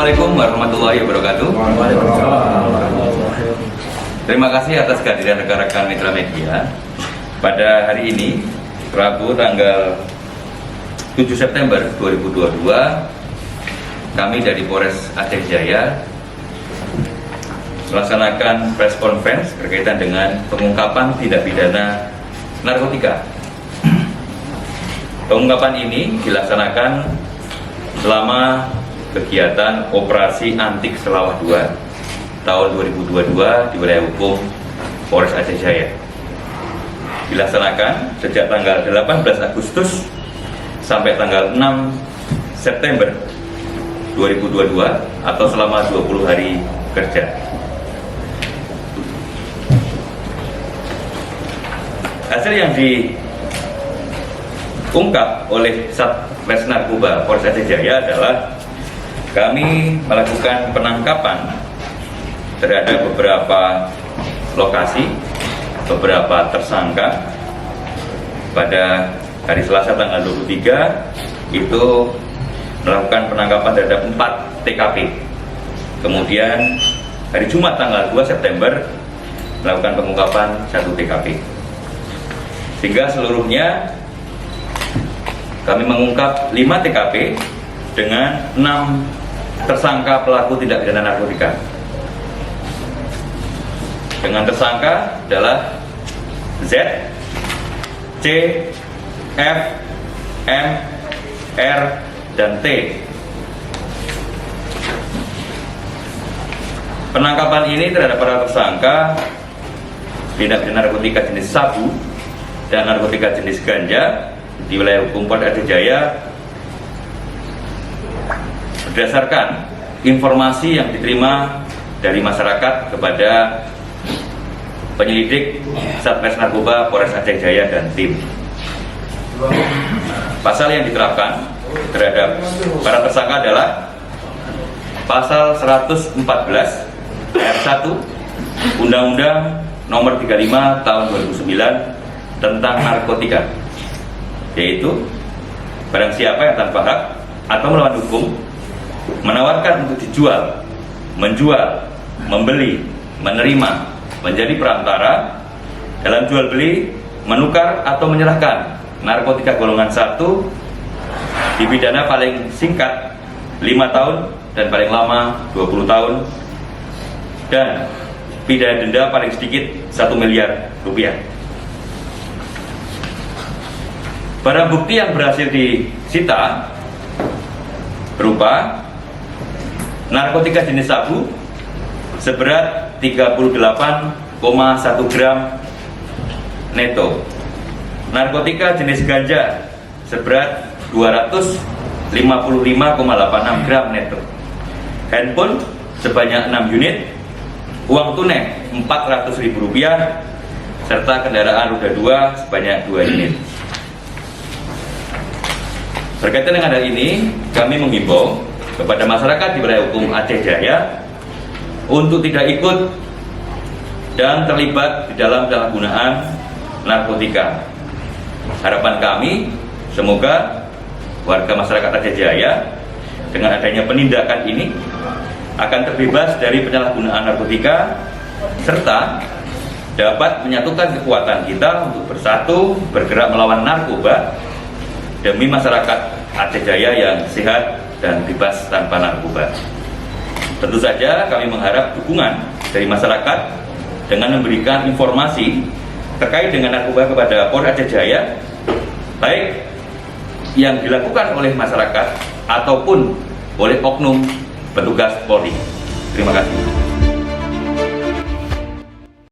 Assalamualaikum warahmatullahi wabarakatuh. Terima kasih atas kehadiran rekan-rekan mitra media. Pada hari ini, Rabu tanggal 7 September 2022, kami dari Polres Aceh Jaya melaksanakan press conference berkaitan dengan pengungkapan tindak pidana narkotika. Pengungkapan ini dilaksanakan selama kegiatan Operasi Antik Selawah 2 tahun 2022 di wilayah hukum Polres Aceh Jaya. Dilaksanakan sejak tanggal 18 Agustus sampai tanggal 6 September 2022 atau selama 20 hari kerja. Hasil yang diungkap oleh Satres Narkoba Polres Aceh Jaya adalah kami melakukan penangkapan terhadap beberapa lokasi, beberapa tersangka. Pada hari Selasa tanggal 23 itu melakukan penangkapan terhadap 4 TKP. Kemudian hari Jumat tanggal 2 September melakukan pengungkapan 1 TKP. Sehingga seluruhnya kami mengungkap 5 TKP dengan 6 tersangka pelaku tindak pidana narkotika. Dengan tersangka adalah Z, C, F, M, R, dan T. Penangkapan ini terhadap para tersangka tindak pidana narkotika jenis sabu dan narkotika jenis ganja di wilayah hukum Polres Aceh Jaya berdasarkan informasi yang diterima dari masyarakat kepada penyelidik Satres Narkoba Polres Aceh Jaya dan tim. Pasal yang diterapkan terhadap para tersangka adalah Pasal 114 ayat 1 Undang-Undang Nomor 35 Tahun 2009 tentang narkotika, yaitu barang siapa yang tanpa hak atau melawan hukum menawarkan untuk dijual, menjual, membeli, menerima, menjadi perantara dalam jual beli, menukar atau menyerahkan narkotika golongan 1 dipidana paling singkat 5 tahun dan paling lama 20 tahun dan pidana denda paling sedikit 1 miliar rupiah. Barang bukti yang berhasil disita berupa narkotika jenis sabu seberat 38,1 gram neto, narkotika jenis ganja seberat 255,86 gram neto, handphone sebanyak 6 unit, uang tunai Rp400.000, serta kendaraan roda 2 sebanyak 2 unit. Berkaitan dengan hal ini, kami menghimbau kepada masyarakat di wilayah hukum Aceh Jaya untuk tidak ikut dan terlibat di dalam penyalahgunaan narkotika. Harapan kami, semoga warga masyarakat Aceh Jaya dengan adanya penindakan ini akan terbebas dari penyalahgunaan narkotika serta dapat menyatukan kekuatan kita untuk bersatu bergerak melawan narkoba demi masyarakat Aceh Jaya yang sehat dan bebas tanpa narkoba. Tentu saja kami mengharap dukungan dari masyarakat dengan memberikan informasi terkait dengan narkoba kepada Polres Aceh Jaya, baik yang dilakukan oleh masyarakat ataupun oleh oknum petugas Polri. Terima kasih.